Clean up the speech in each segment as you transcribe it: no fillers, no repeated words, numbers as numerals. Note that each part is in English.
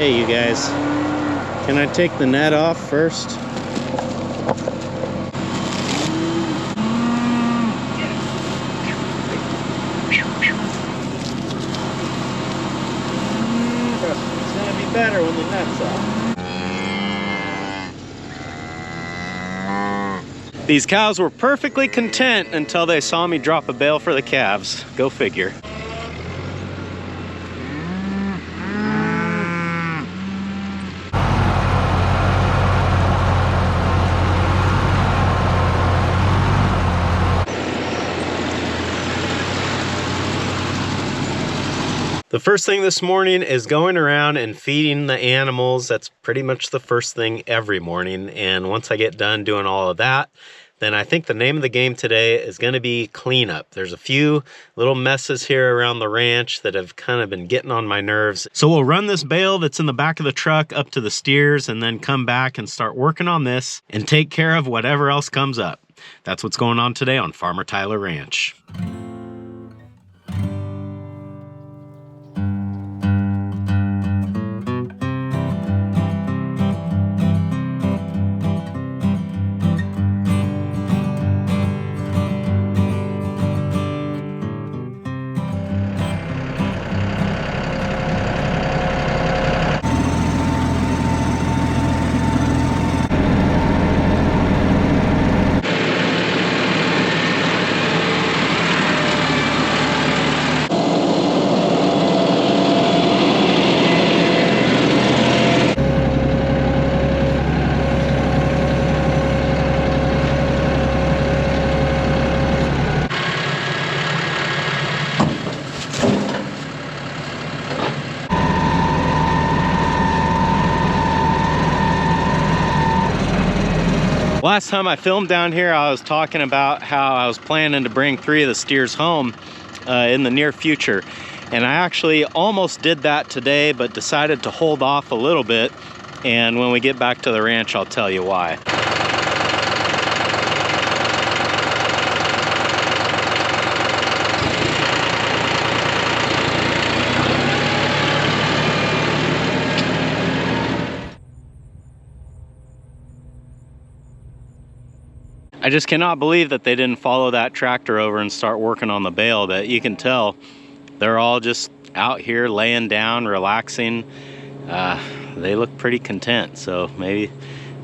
Hey you guys, can I take the net off first? It's gonna be better when the net's off. These cows were perfectly content until they saw me drop a bale for the calves. Go figure. The first thing this morning is going around and feeding the animals. That's pretty much the first thing every morning. And once I get done doing all of that, then I think the name of the game today is going to be cleanup. There's a few little messes here around the ranch that have kind of been getting on my nerves. So we'll run this bale that's in the back of the truck up to the steers and then come back and start working on this and take care of whatever else comes up. That's what's going on today on Farmertylerranch. Last time I filmed down here, I was talking about how I was planning to bring 3 of the steers home in the near future. And I actually almost did that today, but decided to hold off a little bit. And when we get back to the ranch, I'll tell you why. I just cannot believe that they didn't follow that tractor over and start working on the bale, but you can tell they're all just out here laying down, relaxing. They look pretty content, so maybe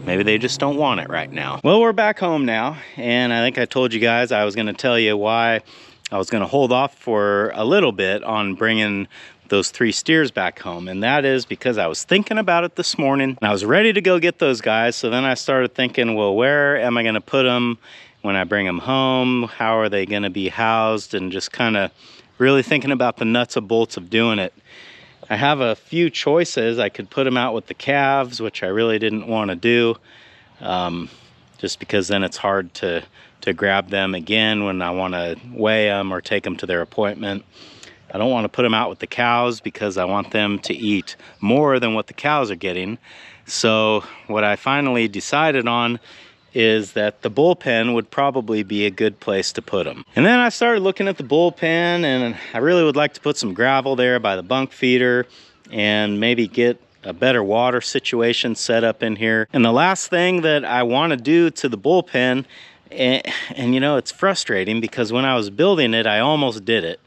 they just don't want it right now. Well, we're back home now, and I think I told you guys I was gonna tell you why I was gonna hold off for a little bit on bringing those 3 steers back home, and that is because I was thinking about it this morning and I was ready to go get those guys. So then I started thinking, well, where am I going to put them when I bring them home? How are they going to be housed? And just kind of really thinking about the nuts and bolts of doing it. I have a few choices. I could put them out with the calves, which I really didn't want to do, just because then it's hard to grab them again when I want to weigh them or take them to their appointment. I don't want to put them out with the cows because I want them to eat more than what the cows are getting. So what I finally decided on is that the bullpen would probably be a good place to put them. And then I started looking at the bullpen, and I really would like to put some gravel there by the bunk feeder and maybe get a better water situation set up in here. And the last thing that I want to do to the bullpen, and you know, it's frustrating because when I was building it, I almost did it.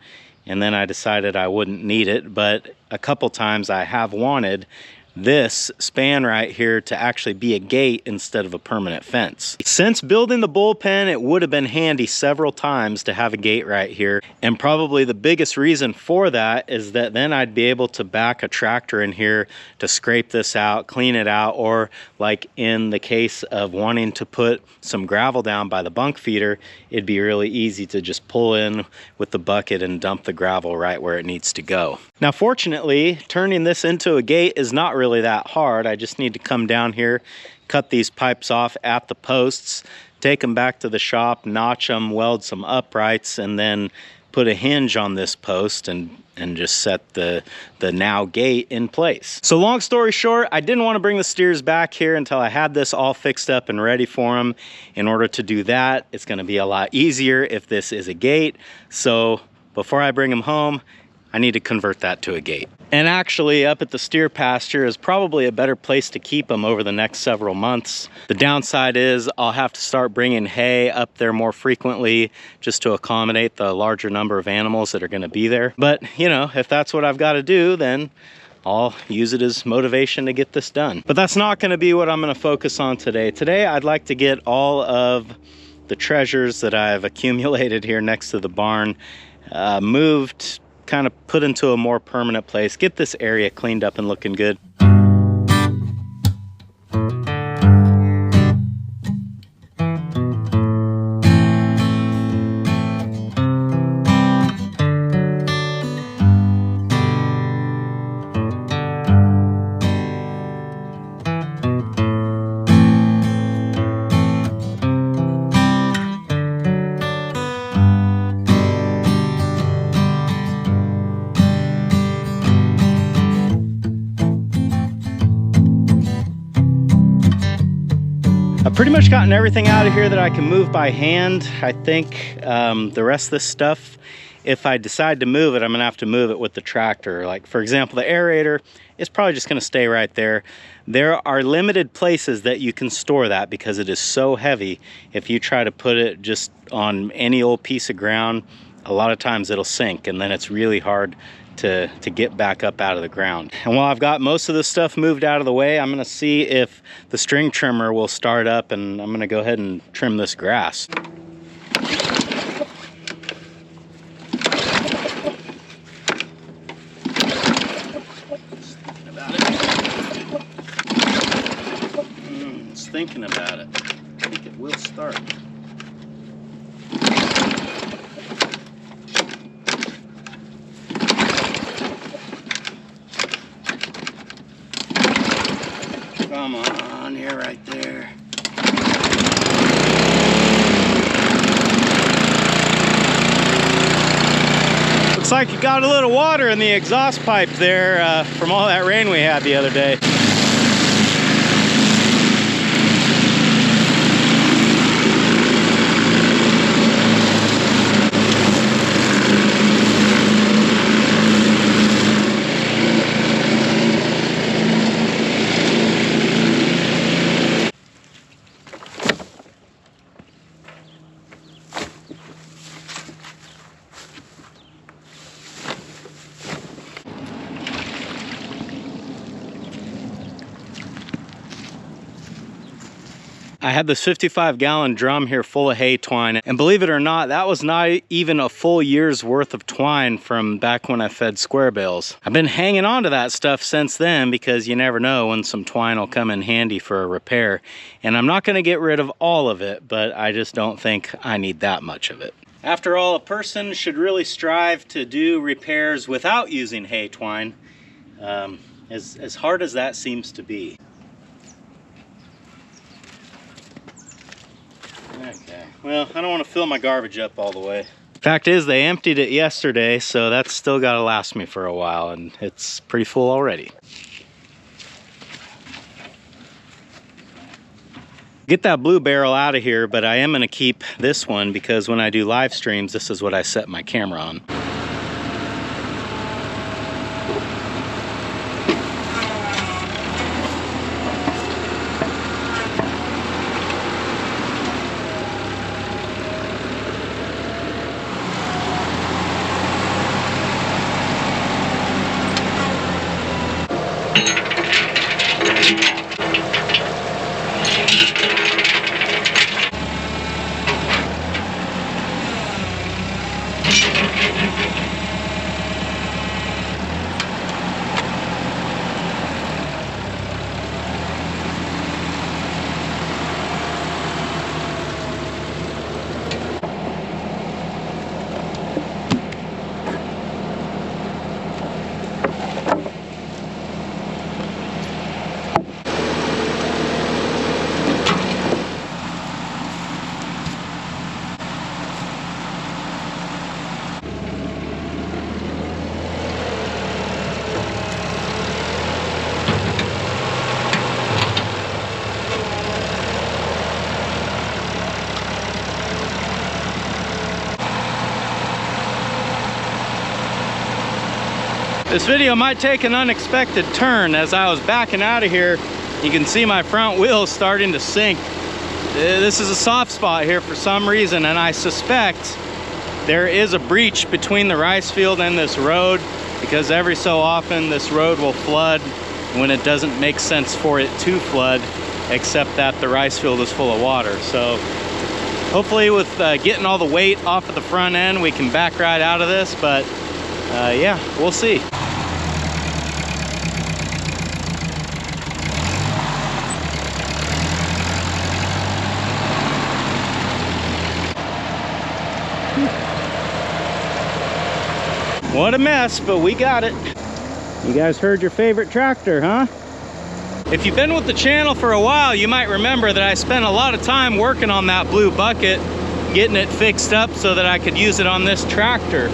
And then I decided I wouldn't need it, but a couple times I have wanted this span right here to actually be a gate instead of a permanent fence. Since building the bullpen, it would have been handy several times to have a gate right here. And probably the biggest reason for that is that then I'd be able to back a tractor in here to scrape this out, clean it out, or like in the case of wanting to put some gravel down by the bunk feeder, it'd be really easy to just pull in with the bucket and dump the gravel right where it needs to go. Now, fortunately, turning this into a gate is not really that hard. I just need to come down here, cut these pipes off at the posts, take them back to the shop, notch them, weld some uprights, and then put a hinge on this post and just set the now gate in place. So long story short, I didn't want to bring the steers back here until I had this all fixed up and ready for them. In order to do that, it's going to be a lot easier if this is a gate. So before I bring them home, I need to convert that to a gate. And actually up at the steer pasture is probably a better place to keep them over the next several months. The downside is I'll have to start bringing hay up there more frequently just to accommodate the larger number of animals that are going to be there. But you know, if that's what I've got to do, then I'll use it as motivation to get this done. But that's not going to be what I'm going to focus on today. Today I'd like to get all of the treasures that I've accumulated here next to the barn moved, kind of put into a more permanent place, get this area cleaned up and looking good. I've pretty much gotten everything out of here that I can move by hand. I think the rest of this stuff, if I decide to move it, I'm gonna have to move it with the tractor. Like for example, the aerator is probably just gonna stay right there. There are limited places that you can store that because it is so heavy. If you try to put it just on any old piece of ground, a lot of times it'll sink and then it's really hard to get back up out of the ground. And while I've got most of this stuff moved out of the way, I'm gonna see if the string trimmer will start up, and I'm gonna go ahead and trim this grass. It's thinking about it. I think it will start. Come on, you're right there. Looks like you got a little water in the exhaust pipe there from all that rain we had the other day. I had this 55-gallon drum here full of hay twine, and believe it or not, that was not even a full year's worth of twine from back when I fed square bales. I've been hanging on to that stuff since then because you never know when some twine will come in handy for a repair. And I'm not going to get rid of all of it, but I just don't think I need that much of it. After all, a person should really strive to do repairs without using hay twine, as hard as that seems to be. Okay, well, I don't want to fill my garbage up all the way. Fact is, they emptied it yesterday, so that's still got to last me for a while, and it's pretty full already. Get that blue barrel out of here, but I am going to keep this one because when I do live streams, this is what I set my camera on. This video might take an unexpected turn. As I was backing out of here, you can see my front wheels starting to sink. This is a soft spot here for some reason, and I suspect there is a breach between the rice field and this road, because every so often this road will flood when it doesn't make sense for it to flood, except that the rice field is full of water. So hopefully with getting all the weight off of the front end, we can back right out of this, but yeah, we'll see. What a mess, but we got it. You guys heard your favorite tractor, huh? If you've been with the channel for a while, you might remember that I spent a lot of time working on that blue bucket, getting it fixed up so that I could use it on this tractor.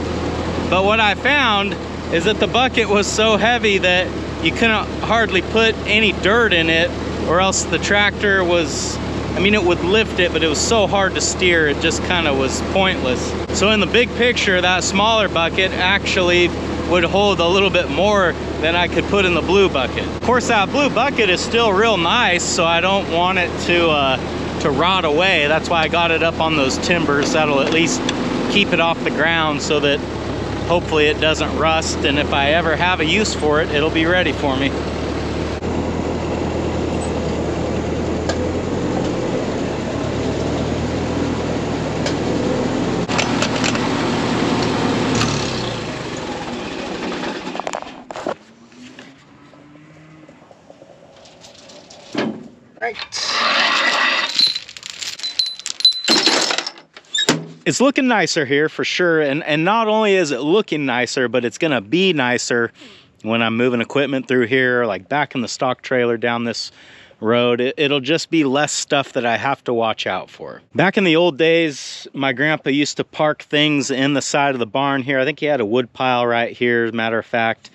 But what I found is that the bucket was so heavy that you couldn't hardly put any dirt in it, or else the tractor was, I mean, it would lift it, but it was so hard to steer, it just kind of was pointless. So in the big picture, that smaller bucket actually would hold a little bit more than I could put in the blue bucket. Of course, that blue bucket is still real nice, so I don't want it to rot away. That's why I got it up on those timbers. That'll at least keep it off the ground so that hopefully it doesn't rust, and if I ever have a use for it, it'll be ready for me. It's looking nicer here for sure, and not only is it looking nicer, but it's gonna be nicer when I'm moving equipment through here, like backing the stock trailer down this road. It'll just be less stuff that I have to watch out for. Back in the old days, my grandpa used to park things in the side of the barn here. I think he had a wood pile right here, as a matter of fact,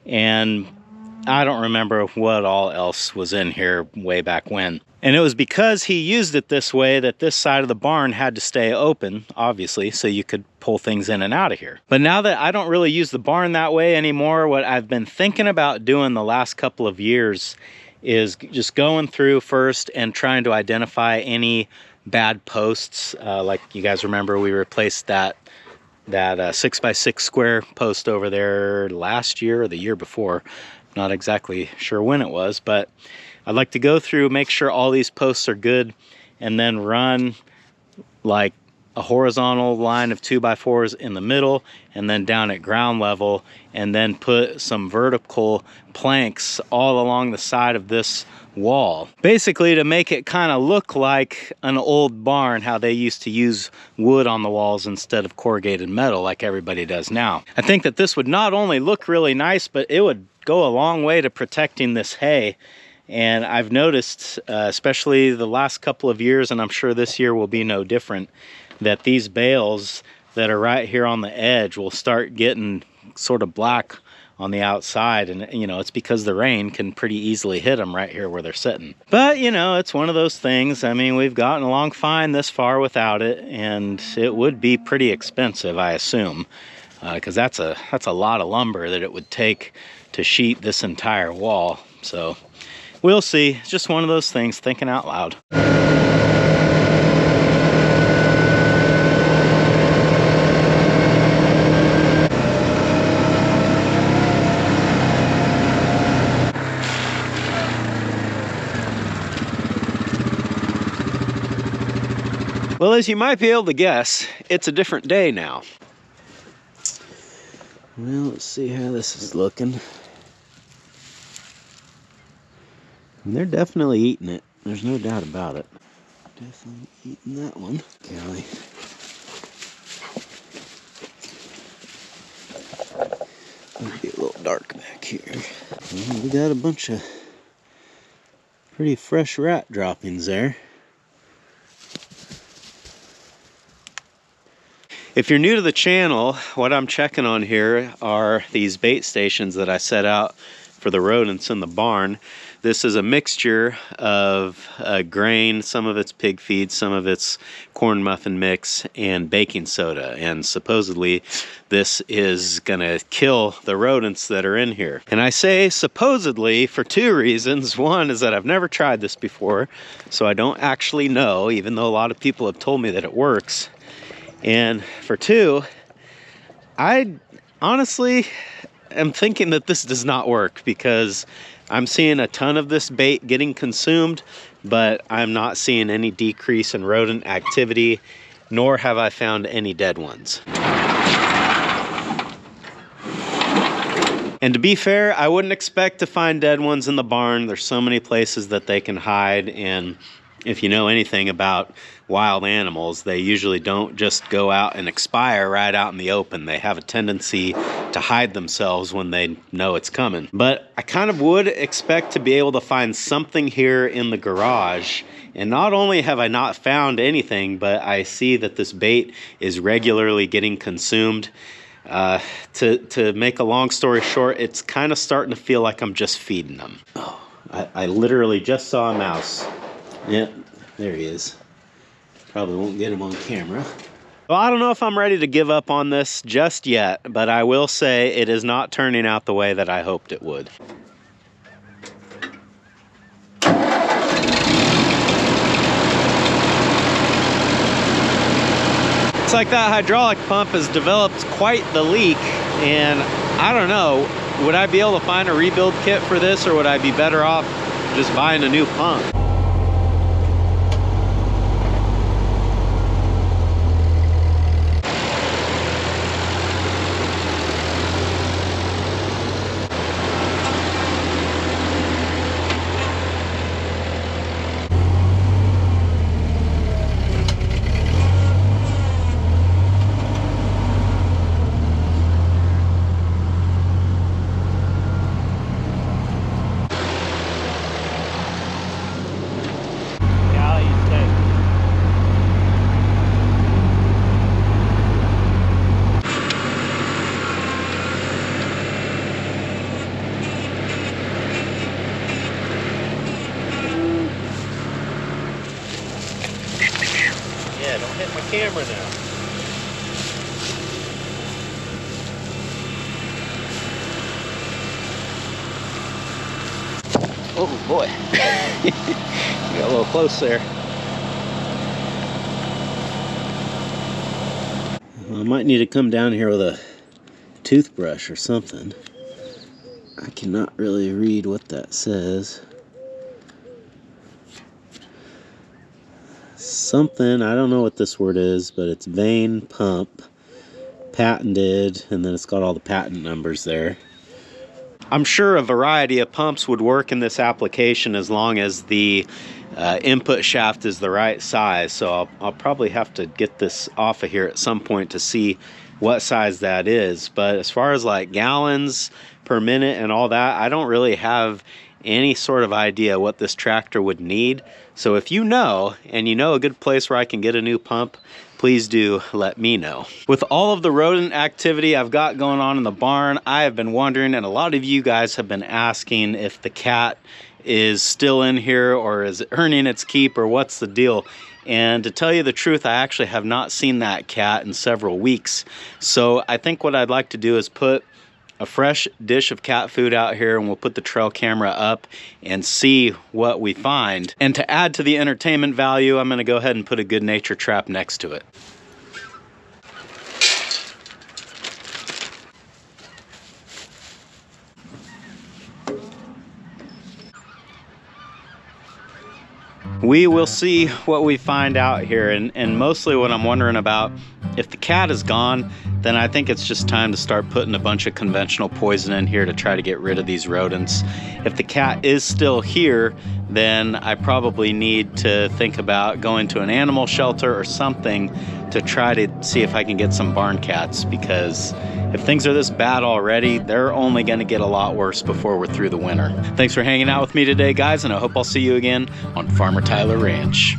and I don't remember what all else was in here way back when. And it was because he used it this way that this side of the barn had to stay open, obviously, so you could pull things in and out of here. But now that I don't really use the barn that way anymore, what I've been thinking about doing the last couple of years is just going through first and trying to identify any bad posts. Like you guys remember, we replaced that 6x6 square post over there last year or the year before. Not exactly sure when it was, but I'd like to go through, make sure all these posts are good, and then run like a horizontal line of 2x4s in the middle, and then down at ground level, and then put some vertical planks all along the side of this wall. Basically to make it kind of look like an old barn, how they used to use wood on the walls instead of corrugated metal like everybody does now. I think that this would not only look really nice, but it would go a long way to protecting this hay. And I've noticed, especially the last couple of years, and I'm sure this year will be no different, that these bales that are right here on the edge will start getting sort of black on the outside. And, you know, it's because the rain can pretty easily hit them right here where they're sitting. But, you know, it's one of those things. I mean, we've gotten along fine this far without it, and it would be pretty expensive, I assume, because that's a lot of lumber that it would take to sheet this entire wall. So we'll see. It's just one of those things, thinking out loud. Well, as you might be able to guess, it's a different day now. Well, let's see how this is looking. And they're definitely eating it. There's no doubt about it. Definitely eating that one. Golly. Might be a little dark back here. Well, we got a bunch of pretty fresh rat droppings there. If you're new to the channel, what I'm checking on here are these bait stations that I set out for the rodents in the barn. This is a mixture of grain, some of it's pig feed, some of it's corn muffin mix, and baking soda. And supposedly this is gonna kill the rodents that are in here. And I say supposedly for two reasons. One is that I've never tried this before, so I don't actually know, even though a lot of people have told me that it works. And for two, I honestly am thinking that this does not work, because I'm seeing a ton of this bait getting consumed, but I'm not seeing any decrease in rodent activity, nor have I found any dead ones. And to be fair, I wouldn't expect to find dead ones in the barn. There's so many places that they can hide, and if you know anything about wild animals, they usually don't just go out and expire right out in the open. They have a tendency to hide themselves when they know it's coming. But I kind of would expect to be able to find something here in the garage. And not only have I not found anything, but I see that this bait is regularly getting consumed. To make a long story short, it's kind of starting to feel like I'm just feeding them. Oh, I literally just saw a mouse. Yep, there he is. Probably won't get him on camera. Well, I don't know if I'm ready to give up on this just yet, but I will say it is not turning out the way that I hoped it would. It's like that hydraulic pump has developed quite the leak, and I don't know, would I be able to find a rebuild kit for this, or would I be better off just buying a new pump? Yeah, don't hit my camera now. Oh boy. Got a little close there. Well, I might need to come down here with a toothbrush or something. I cannot really read what that says. Something, I don't know what this word is, but it's vein pump, patented, and then it's got all the patent numbers there. I'm sure a variety of pumps would work in this application as long as the input shaft is the right size. So I'll probably have to get this off of here at some point to see what size that is. But as far as like gallons per minute and all that, I don't really have any sort of idea what this tractor would need. So if you know, and you know a good place where I can get a new pump, please do let me know. With all of the rodent activity I've got going on in the barn, I have been wondering, and a lot of you guys have been asking, if the cat is still in here or is it earning its keep or what's the deal. And to tell you the truth, I actually have not seen that cat in several weeks. So I think what I'd like to do is put a fresh dish of cat food out here, and we'll put the trail camera up and see what we find. And to add to the entertainment value, I'm gonna go ahead and put a good nature trap next to it. We will see what we find out here, and mostly what I'm wondering about, if the cat is gone, then I think it's just time to start putting a bunch of conventional poison in here to try to get rid of these rodents. If the cat is still here, then I probably need to think about going to an animal shelter or something to try to see if I can get some barn cats, because if things are this bad already, they're only gonna get a lot worse before we're through the winter. Thanks for hanging out with me today, guys, and I hope I'll see you again on Farmer Tyler Ranch.